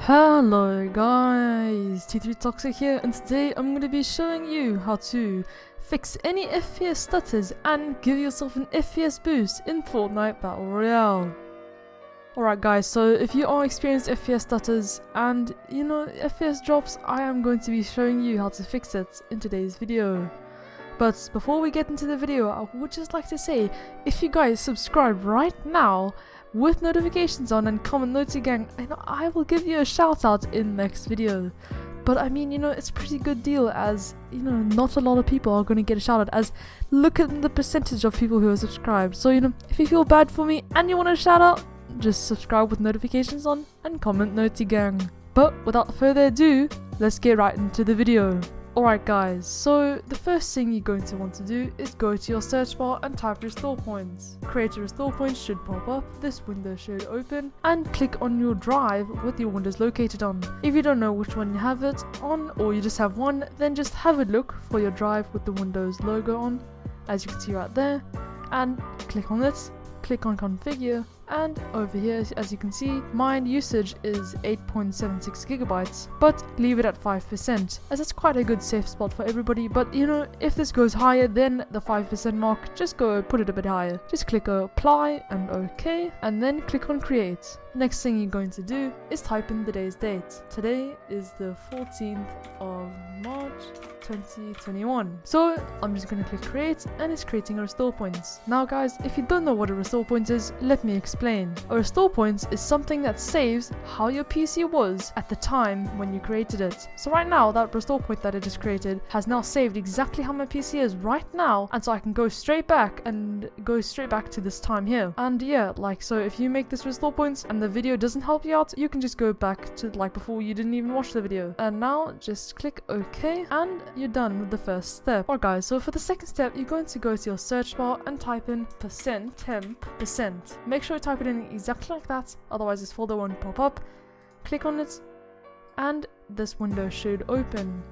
Hello guys, T3 Toxic here, and today I'm going to be showing you how to fix any FPS stutters and give yourself an FPS boost in Fortnite Battle Royale. Alright guys, so if you are experienced FPS stutters and FPS drops, I am going to be showing you how to fix it in today's video. But before we get into the video, I would just like to say, if you guys subscribe right now with notifications on and comment Naughty Gang, I will give you a shout out in the next video. But I mean, it's a pretty good deal, as not a lot of people are going to get a shout out, as look at the percentage of people who are subscribed. So if you feel bad for me and you want a shout out, just subscribe with notifications on and comment Naughty Gang. But without further ado, let's get right into the video. Alright guys, so the first thing you're going to want to do is go to your search bar and type restore points. Create a restore point should pop up, this window should open, and click on your drive with your windows located on. If you don't know which one you have it on, or you just have one, then just have a look for your drive with the Windows logo on, as you can see right there, and click on it, click on configure, and over here, as you can see, mine usage is 8.76 gigabytes, but leave it at 5%, as that's quite a good safe spot for everybody. But if this goes higher than the 5% mark, just go put it a bit higher. Just click apply and OK, and then click on create. The next thing you're going to do is type in the day's date. Today is the 14th of March 2021. So I'm just going to click create, and it's creating a restore points. Now guys, if you don't know what a restore point is, let me explain. A restore points is something that saves how your PC was at the time when you created it. So right now, that restore point that I just created has now saved exactly how my PC is right now, and so I can go straight back to this time here. And yeah, so if you make this restore points and the video doesn't help you out, you can just go back to before you didn't even watch the video. And now just click OK, and you're done with the first step. Alright guys, so for the second step, you're going to go to your search bar and type in %temp%. Make sure you type it in exactly like that, otherwise this folder won't pop up. Click on it, and this window should open.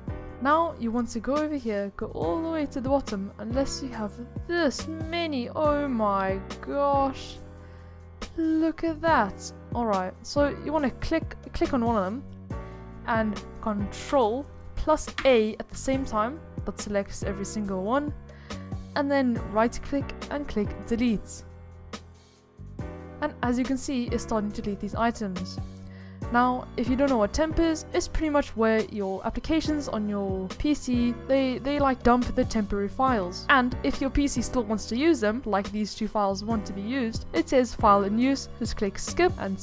Now you want to go over here, go all the way to the bottom, unless you have this many. Oh my gosh, look at that. Alright, so you want to click on one of them and Control plus A at the same time. That selects every single one, and then right click and click delete. And as you can see, it's starting to delete these items. Now, if you don't know what temp is, it's pretty much where your applications on your PC, they dump the temporary files. And if your PC still wants to use them, like these two files want to be used, it says file in use, just click skip, and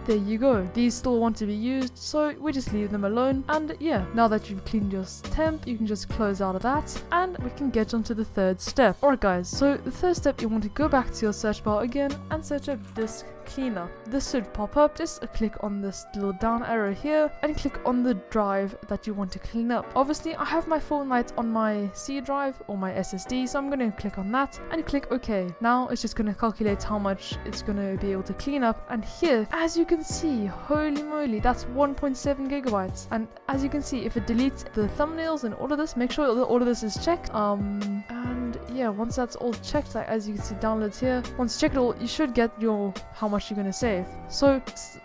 there you go. These still want to be used, so we just leave them alone. And yeah, now that you've cleaned your temp, you can just close out of that, and we can get onto the third step. Alright guys, so the third step, you want to go back to your search bar again and search up disk cleaner. This should pop up. Just click on this little down arrow here and click on the drive that you want to clean up. Obviously, I have my Fortnite on my C drive or my SSD, so I'm going to click on that and click OK. Now it's just going to calculate how much it's going to be able to clean up, and here, as you can see, holy moly, that's 1.7 gigabytes. And as you can see, if it deletes the thumbnails and all of this, make sure that all of this is checked. And yeah, once that's all checked, as you can see, downloads here, once you check it all, you should get your how much you're going to save. So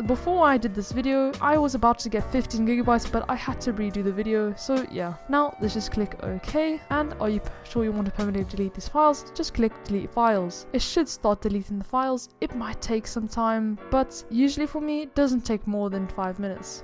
before I did this video, I was about to get 15 gigabytes, but I had to redo the video. So yeah, now let's just click OK. And are you sure you want to permanently delete these files? Just click delete files. It should start deleting the files. It might take some time, but usually for me, it doesn't take more than 5 minutes.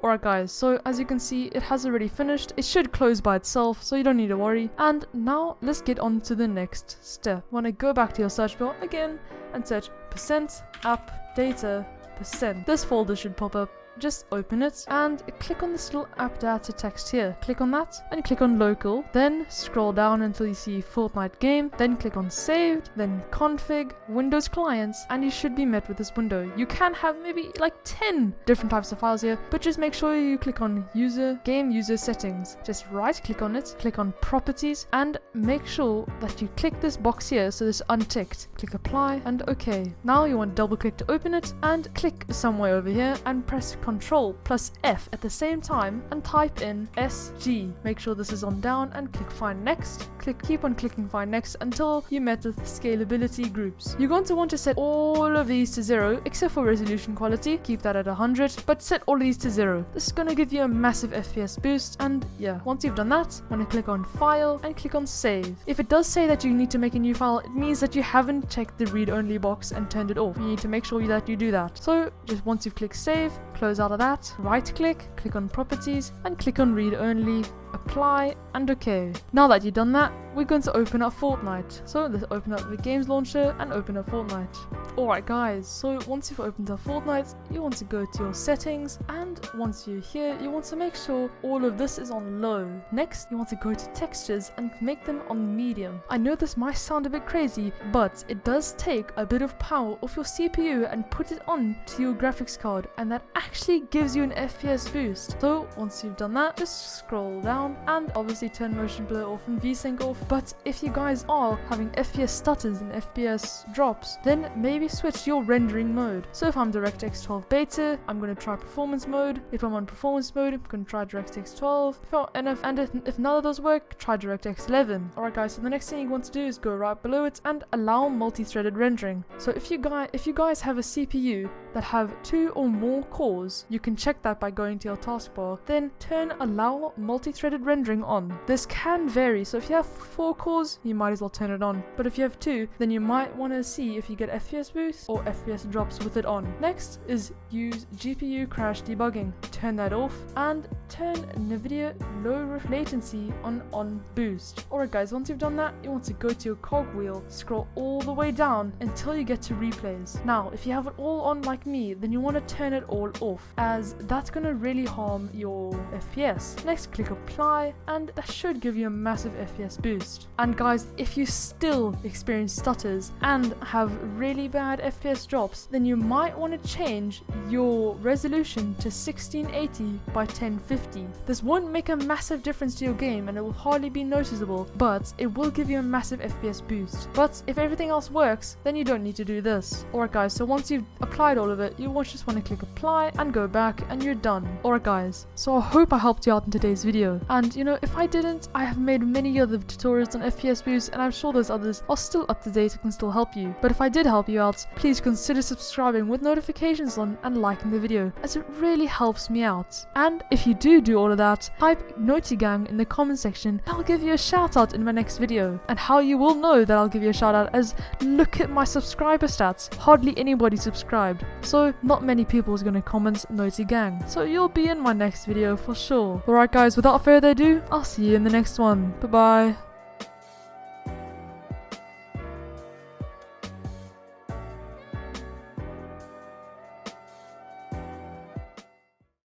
Alright guys, so as you can see, it has already finished. It should close by itself, so you don't need to worry. And now let's get on to the next step. You want to go back to your search bar again and search %app data %. This folder should pop up. Just open it and click on this little app data text here. Click on that and click on local. Then scroll down until you see Fortnite game. Then click on saved. Then config, Windows clients, and you should be met with this window. You can have maybe like 10 different types of files here, but just make sure you click on game user settings. Just right click on it, click on properties, and make sure that you click this box here so it's unticked. Click apply and OK. Now you want to double click to open it and click somewhere over here and press Control plus F at the same time and type in SG. Make sure this is on down and click find next. Keep on clicking find next until you met with scalability groups. You're going to want to set all of these to 0 except for resolution quality. Keep that at 100, but set all of these to 0. This is going to give you a massive FPS boost, and yeah, once you've done that, I'm going to click on file and click on save. If it does say that you need to make a new file, it means that you haven't checked the read only box and turned it off. You need to make sure that you do that. So just once you've clicked save, close out of that, right click on properties and click on read only, apply and OK. Now that you've done that, we're going to open up Fortnite. So let's open up the games launcher and open up Fortnite. Alright guys, so once you've opened up Fortnite, you want to go to your settings, and once you're here, you want to make sure all of this is on low. Next, you want to go to textures and make them on medium. I know this might sound a bit crazy, but it does take a bit of power off your CPU and put it on to your graphics card, and that actually gives you an FPS boost. So once you've done that, just scroll down and obviously turn motion blur off and VSync off. But if you guys are having FPS stutters and FPS drops, then maybe switch your rendering mode. So if I'm DirectX 12 beta, I'm going to try performance mode. If I'm on performance mode, I'm going to try DirectX 12. If none of those work, try DirectX 11. Alright guys, so the next thing you want to do is go right below it and allow multi-threaded rendering. So if you guys have a CPU that have 2 or more cores, you can check that by going to your taskbar, then turn allow multi-threaded rendering on. This can vary, so if you have 4 cores, you might as well turn it on, but if you have 2, then you might want to see if you get FPS boost or FPS drops with it on. Next is use GPU crash debugging. Turn that off and turn NVIDIA low latency on boost. Alright guys, once you've done that, you want to go to your cogwheel, scroll all the way down until you get to replays. Now, if you have it all on like me, then you want to turn it all off, as that's going to really harm your FPS. Next, click apply, and that should give you a massive FPS boost. And guys, if you still experience stutters and have really bad FPS drops, then you might want to change your resolution to 1680 by 1050. This won't make a massive difference to your game and it will hardly be noticeable, but it will give you a massive FPS boost. But if everything else works, then you don't need to do this. Alright guys, so once you've applied all of it, you just want to click apply and go back and you're done. Alright guys, so I hope I helped you out in today's video. And you know, if I didn't, I have made many other tutorials on FPS boost, and I'm sure those others are still up to date and can still help you. But if I did help you out, please consider subscribing with notifications on and liking the video, as it really helps me out. And if you do all of that, type Naughty Gang in the comment section and I'll give you a shout out in my next video. And how you will know that I'll give you a shout out is look at my subscriber stats. Hardly anybody subscribed, so not many people is going to comment Naughty Gang, so you'll be in my next video for sure. Alright guys, without further ado, I'll see you in the next one. Bye bye.